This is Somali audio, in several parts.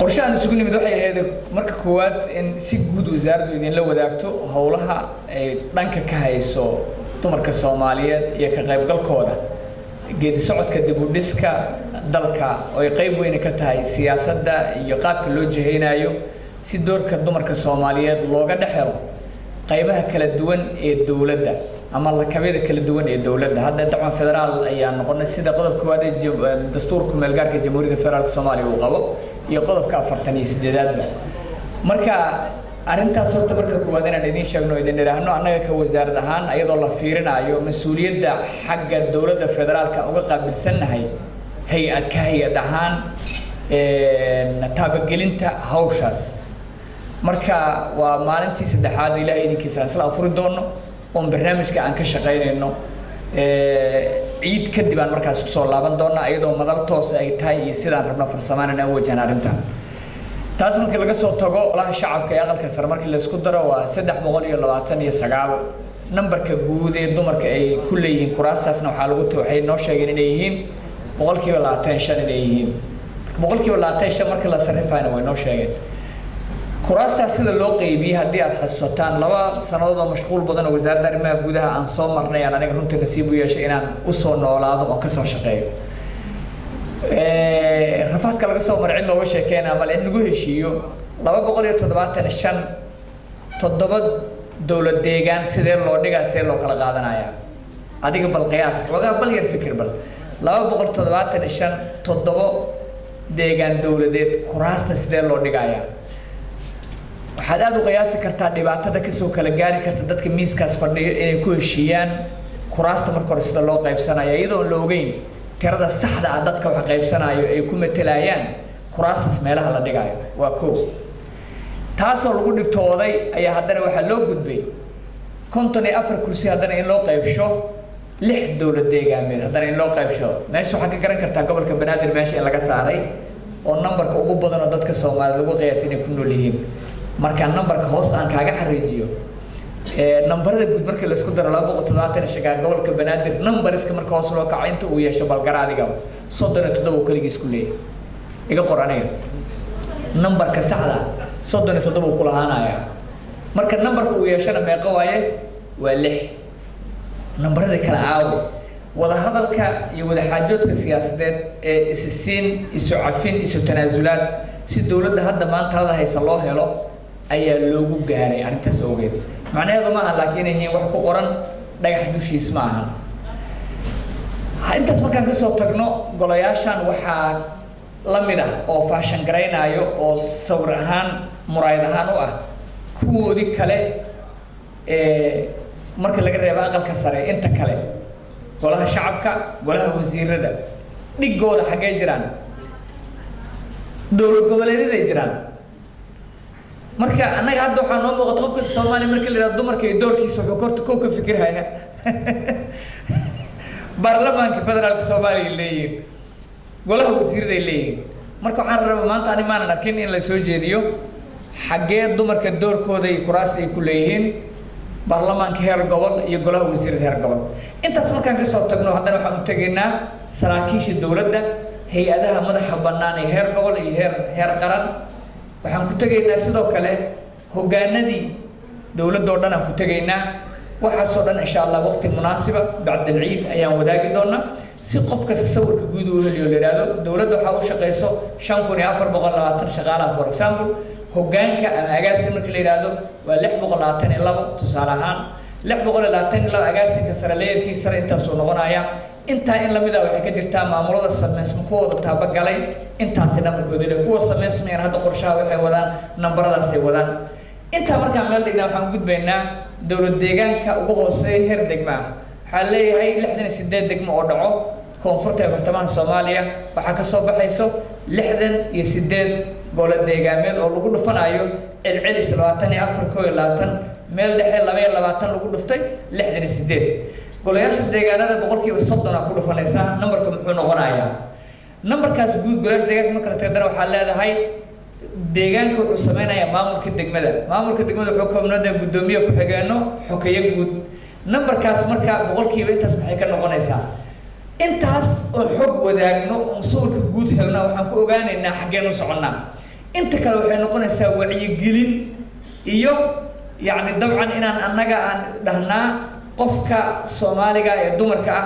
qorshahan isugu nimid waxay ahayd marka koowaad in si guud wasaaraddu idin la wadaagto howlaha ay dhanka ka hayso dumarka Soomaaliyeed iyo ka qaybgalkooda geedi socodka dib u dhiska dalka oo ay qayb weyn ka tahay siyaasadda iyo qaabka loo jiheynayo si doorka dumarka Soomaaliyeed looga dhaxelo qaybaha kala duwan ee dawladda ama la kabida kala duwan ee dawladda hadda dabcan federaal ayaa noqonay sida qodobka koowaad ee dastuurka meelgaarka Jamhuuriyadda Federaalka Soomaaliya uu qabo iyo qodobka 48 marka arintaas horta marka koowaad inaan idin sheegno idin iraahno annaga ka wasaarad ahaan ayadoo la fiirinayo mas'uuliyadda xagga dawladda federaalka uga qaabilsanahay hay'ad ahaan taabagelinta hawshaas marka waa maalintii saddexaad Ilaahay idinkiisa isla afuri doono oo barnaamijka aan ka shaqeynayno ciid kadib aan markaas ku soo laaban doona ayadoo madal toos ay tahay iyo sidaan rabno farsamaan aan wajahan arintan taas marka laga soo tago walaha shacabka ee aqalka sare markii la isku daro waa 329 numberka guud ee dumarka ay ku leeyihiin kuraastaasna waxa lagu waxay noo sheegeen inay yihiin 25 inay yihiin 25 marka la sarifayna way noo sheegeen kuraastaas sida loo qeybiyay hadii aad xasuusataan laba sanadood oo mashquul badan oo wasaaradda arrimaha gudaha aan soo marnay aan aniga runtii nasiib u yeeshay inaan u soo noolaado oo ka soo shaqeeyo rafaadka laga soo marcin looga sheekeynaa mal in lagu heshiiyo 275 toddoba dawlad deegaan sidee loo dhigaa sidee loo kala qaadanayaa adiga bal qiyaas waxa bal yar fikir bal 275 toddoba deegaan dawladeed kuraasta sidee loo dhigayaa waxaad aad u qiyaasi kartaa dhibaatada ka soo kala gaari karta dadka miiskaas fadhiyo inay ku heshiiyaan kuraasta marka hore sida loo qaybsanayo iyadoo la ogeyn tirada saxda ah dadka wax qaybsanayo ay ku metelayaan kuraastas meelaha la dhigayo waa koob taasoo lagu dhigtooday ayaa haddana waxa loo gudbay 54 kursi haddana in loo qaybsho 6 dawlad deegaameed haddana in loo qaybsho meesha waxaad ka garan kartaa gobolka Banaadir meesha in laga saaray oo numberka ugu badan oo dadka Soomaaliyeed lagu qiyaasay inay ku nool yihiin marka numberka hoos aan kaaga xariijiyo numberada guud marka la isku daro 275 gobolka Banaadir numberska marka hoos loo kaco inta uu yeesho balgaraadiga 37 kaligiis ku leeyahay iga qoraniga numberka saxda 37 ku lahaanaya marka numberka uu yeeshana meeqa waaye waa 6 numberada kala aawo wada hadalka iyo wada xaajoodka siyaasadeed ee isisiin isu cafin isu tanaasulaad si dawladda hadda maanta hada haysa loo helo ayaa loogu gaaray arintaas ogeed macnaheedu ma aha laakiin ay wax ku qoran dhagax dushiis ma aha intaas markaan ka soo tagno golayaashan waxa la mid ah oo fashion gareynayo oo sawir ahaan muraayad ahaan u ah kuwoodi kale marka laga reebo aqalka sare inta kale golaha shacabka golaha wasiirada dhigooda xagee jiraan dawlad goboleedyada jiraan marka anaga hadda waxa noo muuqato qofka Soomaaliya markii la yiraahdo dumarka iyo doorkiisa wuxuu korta ka fikiraya baarlamaanka federaalka Soomaaliya leeyahay golaha wasiirada leeyahay marka waxaan rabaa maanta ani maan arkin in la soo jeediyo xagee dumarka doorkooda iyo kuraasta ay ku leeyihiin baarlamaanka heer gobol iyo golaha wasiirada heer gobol intaas markaan ka soo tagno haddana waxaan u tageynaa saraakiisha dawladda hay'adaha madaxa bannaan ee heer gobol iyo heer qaran waxaan ku tageynaa sidoo kale hoggaanadii dawladda oo dhan aan ku tageynaa waxaasoo dhan insha Allah waqti munaasiba bacda ciid ayaan wadaagi doonaa si qof kasta sawirka guud uu heliyo la yiraahdo dawladda waxa uu shaqeyso 5420 shaqaalaha for example hoggaanka ama agaasimo markii la yiraahdo waa 622 tusaale ahaan 622 agaasinka sare leeyarkiisa sare intaas oo noqonaya inta in la mid ah waxay ka jirtaa maamulada sameysmo kuwada taabagalay intaas numberkooda ee kuwa sameysmayaan hadda qorshaha waxay wadaan numberadaas ay wadaan inta marka meel dhigna waxaan gudbaynaa dawlad deegaanka ugu hooseeya heer degmo waxa leeyahay 68 degmo oo dhaco koonfurta ee bartamaha Soomaaliya waxa ka soo baxayso 68 gole deegaameed oo lagu dhufanayo celcelis 24 meel dhexe 22 lagu dhuftay 68 golayaasha deegaanada boqolkiiba 30 ku dhufanaysa numberka muxuu noqonayaa numberkaas guud golayaasha deegaanka marka la tirada waxa leedahay deegaanka wuxuu sameeyaa maamulka degmada wuxuu koobnada gudoomiye ku xigeeno xogeeye guud numberkaas marka boqolkiiba intaas maxay ka noqonaysaa intaas oo xog wadaagno oo sawirka guud helna waxaan ku ogaanaynaa xageenu soconnaa inta kale waxay noqonaysaa wacyigelin iyo يعني طبعا إن أنجا أن دهنا قفك سوماليجا دمر كأ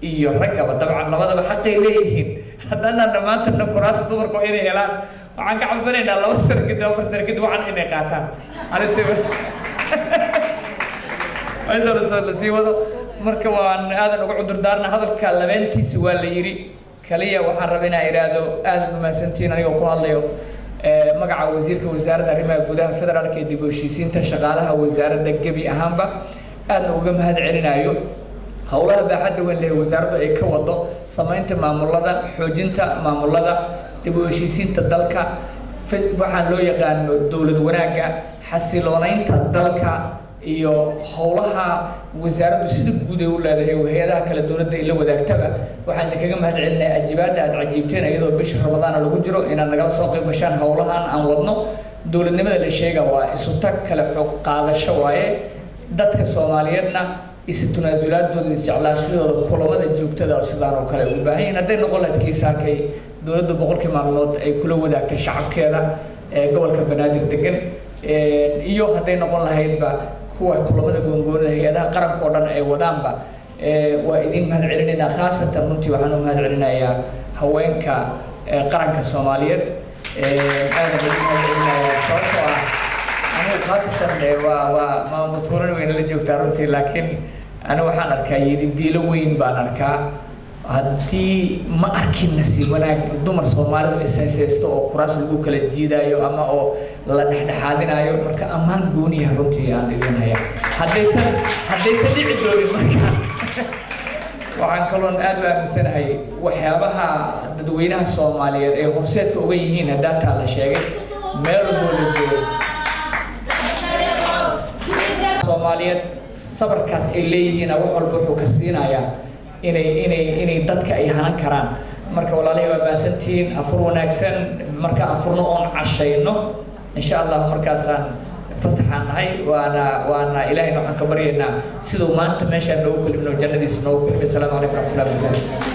يرجع طبعا لما ده بحق إليهن هذا أنا لما تنا كراس دمر كويني هلا وعنك عفسنا الله وسر كده وعن إني قاتا على سبب أيضا رسول سيوده مركبان هذا نقعد دارنا هذا الكلام سوى ليري كلية وحربنا إرادة أهل ما سنتين أنا يقول الله magaca wasiirka wasaaradda arrimaha gudaha federaalka ee dib u heshiisiinta shaqaalaha wasaaradda gebi ahaanba aad uga mahad celinayo howlaha baaxadda weyn ee wasaaraddu ay ka wado sameynta maamulada xoojinta maamulada dib u heshiisiinta dalka waxaan loo yaqaan dawlad wanaagga xasiloonaynta dalka iyo howlaha wasaaraddu sida guud ay u leedahay hay'adaha kala dawladda ay la wadaagtaba waxaan kaga mahad celinayaa ajibaada aad cajiibteen iyadoo bisha Ramadaan lagu jiro inaad nagala soo qayb gashaan howlahan aan wadno dawladnimada la sheega waa isu tag kala xog qaadasho waaye dadka Soomaaliyeedna isu tanaasulaadooda isjeclaashadooda kulamada joogtada sidaan oo kale u baahan yihiin haday noqon lahayd kiisaakay dawladda boqolkii maalmood ay kula wadaagtay shacabkeeda ee gobolka Banaadir degan iyo haday noqon lahaydba kuwa kulamada goongoonada hay'adaha qaranka oo dhan ay wadaanba waa idin mahad celinayna khaasatan runtii waxaan u mahad celinayaa haweenka qaranka Soomaaliyeed aad u mahad celinayaa sababtoo ah anigu khaasatan waa maamultuuran weyn la joogtaa runtii laakiin ana waxaan arkaa diilo weyn baan arkaa haddii ma arkin nasiib wanaag dumar Soomaalidu isaysto oo kuraas lagu kala jiidayo ama oo la dhexdhexaadinayo marka ammaan gooniya runtii aan idin hayaa haddaysan dhici doonin marka waxaan kaloon aad u aaminsanahay waxyaabaha dadweynaha Soomaaliyeed ee horseedka uga yihiin hadda la sheegay meel walba la joogo Soomaaliyeed sabarkaas ay leeyihiin wax walba wuxuu karsiinayaa inay dadka ay hanan karaan marka walaalahay waa baasantiin afur wanaagsan marka afurno oon cashayno insha Allah markaasaan fasaxan nahay waana ilaahay waxaan ka baryaynaa sidoo maanta meesha noogu kulmino jannadiisa noogu kulmino salaamu alaykum wa rahmatullahi wa barakatuh